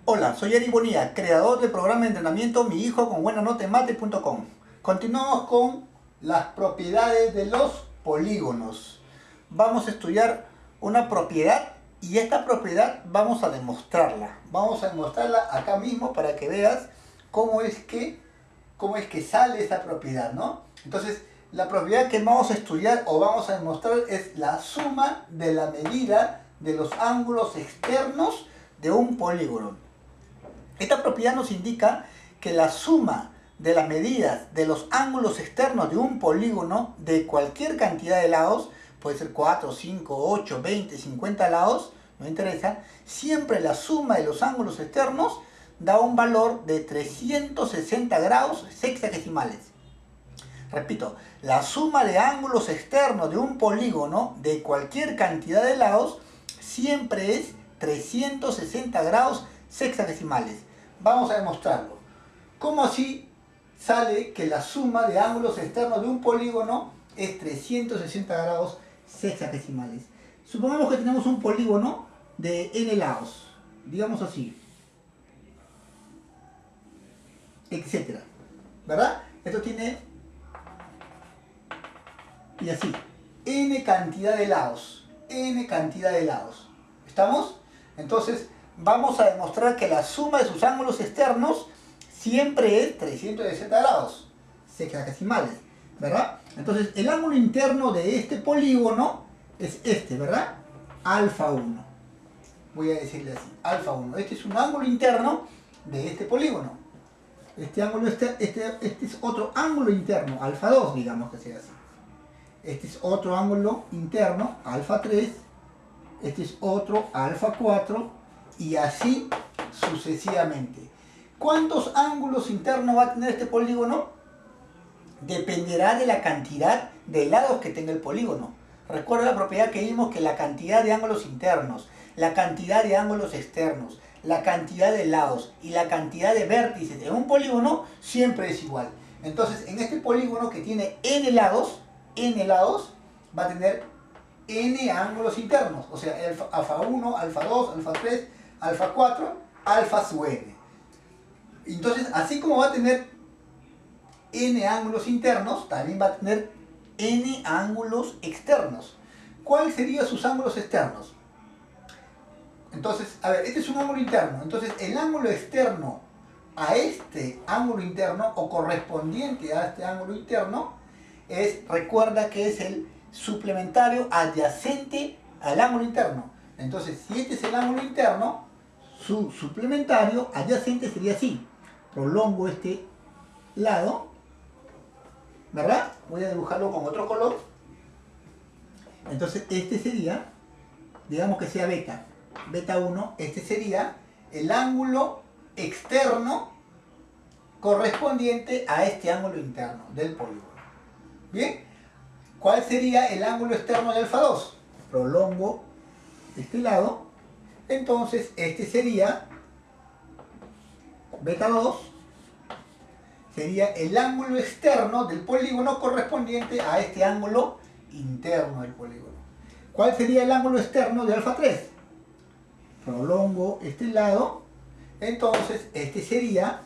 Hola, soy Eric Bonilla, creador del programa de entrenamiento Mi Hijo con Buena Nota en Mate.com. Continuamos con las propiedades de los polígonos. Vamos a estudiar una propiedad y esta propiedad vamos a demostrarla. Vamos a demostrarla acá mismo para que veas cómo es que sale esta propiedad, ¿no? Entonces, la propiedad que vamos a estudiar o vamos a demostrar es la suma de la medida de los ángulos externos de un polígono. Esta propiedad nos indica que la suma de las medidas de los ángulos externos de un polígono de cualquier cantidad de lados, puede ser 4, 5, 8, 20, 50 lados, no interesa, siempre la suma de los ángulos externos da un valor de 360 grados sexagesimales. Repito, la suma de ángulos externos de un polígono de cualquier cantidad de lados siempre es 360 grados sexagesimales. Vamos a demostrarlo. ¿Cómo así sale que la suma de ángulos externos de un polígono es 360 grados sexagesimales? Supongamos que tenemos un polígono de n lados, digamos así, etcétera, ¿verdad? Esto tiene, y así, n cantidad de lados, ¿estamos? Entonces, vamos a demostrar que la suma de sus ángulos externos siempre es 360 grados sexagesimales, ¿verdad? Entonces, el ángulo interno de este polígono es este, ¿verdad? Alfa 1. Voy a decirle así, alfa 1. Este es un ángulo interno de este polígono. Este es otro ángulo interno, alfa 2, digamos que sea así. Este es otro ángulo interno, alfa 3. Este es otro, alfa 4. Y así sucesivamente. ¿Cuántos ángulos internos va a tener este polígono? Dependerá de la cantidad de lados que tenga el polígono. Recuerda la propiedad que vimos, que la cantidad de ángulos internos, la cantidad de ángulos externos, la cantidad de lados y la cantidad de vértices en un polígono siempre es igual. Entonces, en este polígono que tiene n lados, va a tener n ángulos internos. O sea, alfa 1, alfa 2, alfa 3, alfa 4, alfa sub n. Entonces, así como va a tener n ángulos internos, también va a tener n ángulos externos. ¿Cuáles serían sus ángulos externos? Entonces, a ver, este es un ángulo interno. Entonces, el ángulo externo a este ángulo interno, o correspondiente a este ángulo interno, recuerda que es el suplementario adyacente al ángulo interno. Entonces, si este es el ángulo interno, su suplementario adyacente sería así. Prolongo este lado, ¿verdad? Voy a dibujarlo con otro color. Entonces, este sería, digamos que sea beta. Beta 1, este sería el ángulo externo correspondiente a este ángulo interno del polígono. ¿Bien? ¿Cuál sería el ángulo externo de alfa 2? Prolongo este lado. Entonces, este sería beta 2. Sería el ángulo externo del polígono correspondiente a este ángulo interno del polígono. ¿Cuál sería el ángulo externo de alfa 3? Prolongo este lado. Entonces, este sería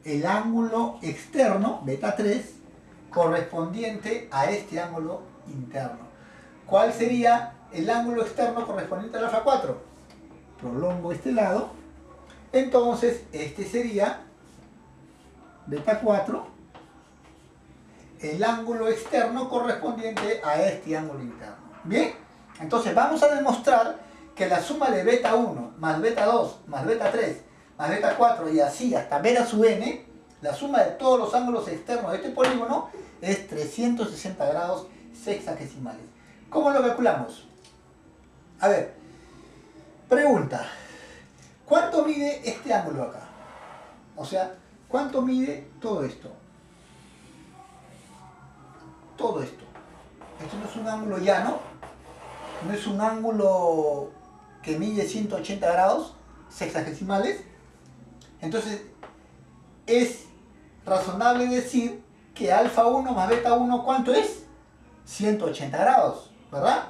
el ángulo externo, beta 3, correspondiente a este ángulo interno. ¿Cuál sería el ángulo externo correspondiente al alfa 4? Prolongo este lado. Entonces, este sería beta 4, el ángulo externo correspondiente a este ángulo interno. ¿Bien? Entonces, vamos a demostrar que la suma de beta 1 más beta 2 más beta 3 más beta 4 y así hasta beta sub n, la suma de todos los ángulos externos de este polígono es 360 grados sexagesimales. ¿Cómo lo calculamos? A ver, pregunta, ¿cuánto mide este ángulo acá? O sea, ¿cuánto mide todo esto? Todo esto. Esto no es un ángulo llano, no es un ángulo que mide 180 grados sexagesimales. Entonces, es razonable decir que alfa 1 más beta 1, ¿cuánto es? 180 grados, ¿verdad?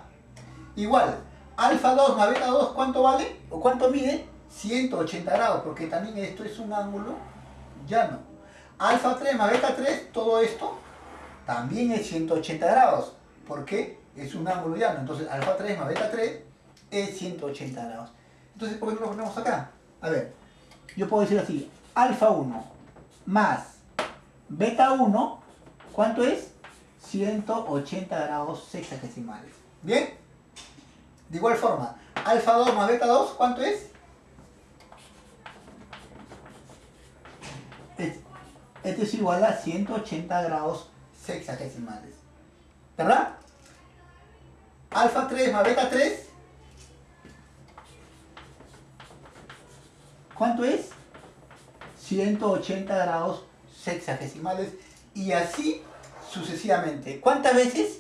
Igual, alfa 2 más beta 2, ¿cuánto vale? ¿O cuánto mide? 180 grados, porque también esto es un ángulo llano. Alfa 3 más beta 3, todo esto también es 180 grados. ¿Por qué? Es un ángulo llano. Entonces alfa 3 más beta 3 es 180 grados. Entonces, ¿por qué no lo ponemos acá? A ver, yo puedo decir así, alfa 1 más beta 1, ¿cuánto es? 180 grados sexagesimales. ¿Bien? De igual forma, alfa 2 más beta 2, ¿cuánto es? Este es igual a 180 grados sexagesimales. ¿Verdad? Alfa 3 más beta 3, ¿cuánto es? 180 grados sexagesimales. Y así sucesivamente. ¿Cuántas veces?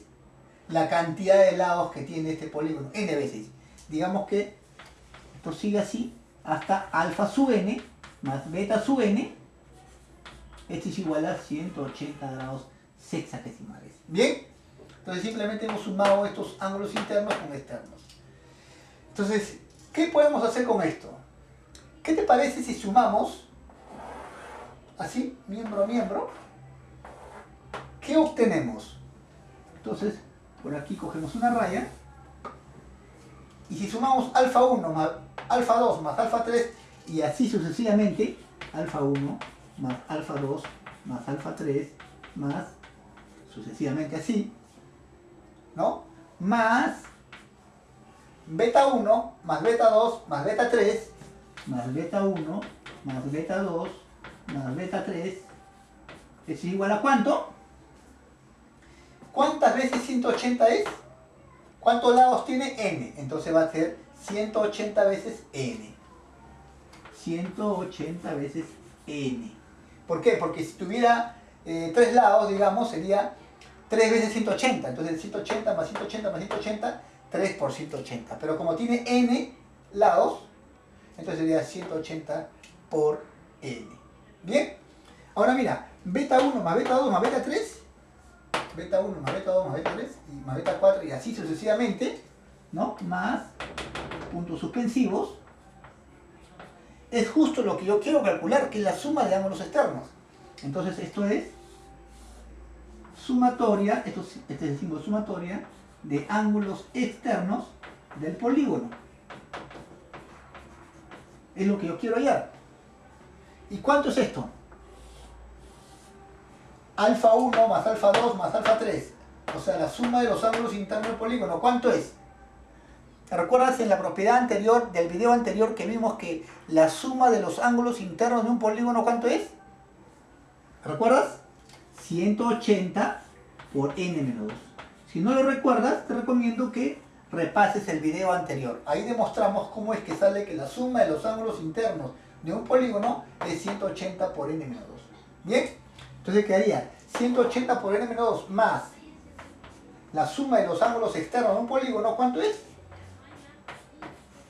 La cantidad de lados que tiene este polígono. N veces. Digamos que esto sigue así hasta alfa sub n más beta sub n. Este es igual a 180 grados sexagesimales. ¿Bien? Entonces simplemente hemos sumado estos ángulos internos con externos. Entonces, ¿qué podemos hacer con esto? ¿Qué te parece si sumamos así, miembro a miembro? ¿Qué obtenemos? Entonces, por aquí cogemos una raya. Y si sumamos alfa 1 más alfa 2 más alfa 3 y así sucesivamente, alfa 1 más alfa 2 más alfa 3 más sucesivamente así, ¿no? Más beta 1 más beta 2 más beta 3 más beta 1 más beta 2 más beta 3 es igual a ¿cuánto? ¿Cuántas veces 180 es? ¿Cuántos lados tiene? N. Entonces va a ser 180 veces N. 180 veces N. ¿Por qué? Porque si tuviera 3 lados, digamos, sería 3 veces 180. Entonces 180 más 180 más 180, 3 por 180. Pero como tiene N lados, entonces sería 180 por N. ¿Bien? Ahora mira, beta 1 más beta 2 más beta 3, beta 1 más beta 2 más beta 3 y más beta 4 y así sucesivamente, ¿no? Más puntos suspensivos, es justo lo que yo quiero calcular, que es la suma de ángulos externos. Entonces esto es sumatoria, este es el símbolo sumatoria de ángulos externos del polígono. Es lo que yo quiero hallar. ¿Y cuánto es esto? Alfa 1 más alfa 2 más alfa 3. O sea, la suma de los ángulos internos del polígono. ¿Cuánto es? ¿Te recuerdas en la propiedad anterior, del video anterior, que vimos que la suma de los ángulos internos de un polígono, ¿cuánto es? ¿Recuerdas? 180 por n menos 2. Si no lo recuerdas, te recomiendo que repases el video anterior. Ahí demostramos cómo es que sale que la suma de los ángulos internos de un polígono es 180 por n menos 2. ¿Bien? Entonces quedaría 180 por n menos 2 más la suma de los ángulos externos de un polígono, ¿cuánto es?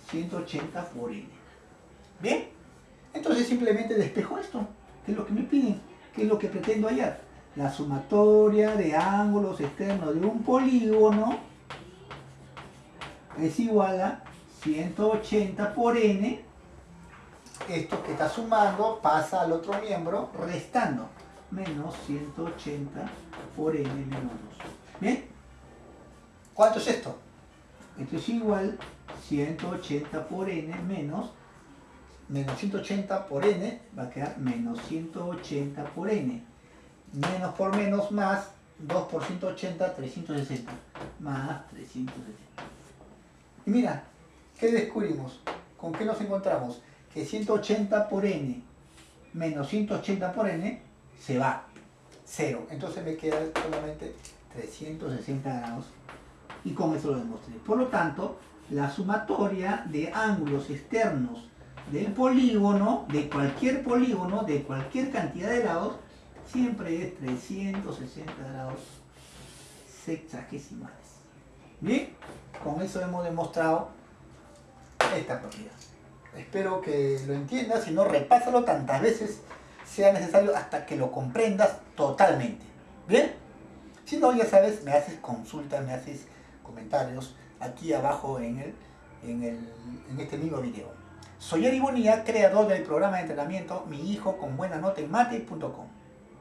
180 por n. ¿Bien? Entonces simplemente despejo esto, que es lo que me piden, que es lo que pretendo hallar. La sumatoria de ángulos externos de un polígono es igual a 180 por n. Esto que está sumando pasa al otro miembro restando. Menos 180 por n menos 2. ¿Bien? ¿Cuánto es esto? Esto es igual 180 por n menos 180 por n, va a quedar menos 180 por n. Menos por menos más 2 por 180, 360. Más 360. Y mira, ¿qué descubrimos? ¿Con qué nos encontramos? Que 180 por n menos 180 por n se va, 0. Entonces me queda solamente 360 grados y con eso lo demostré. Por lo tanto, la sumatoria de ángulos externos del polígono, de cualquier polígono, de cualquier cantidad de lados, siempre es 360 grados sexagesimales. Bien, con eso hemos demostrado esta propiedad. Espero que lo entiendas, si no, repásalo tantas veces sea necesario hasta que lo comprendas totalmente. ¿Bien? Si no, ya sabes, me haces consultas, me haces comentarios aquí abajo en este mismo video. Soy Eri Bonilla, creador del programa de entrenamiento Mi Hijo con Buena Nota en Mate.com.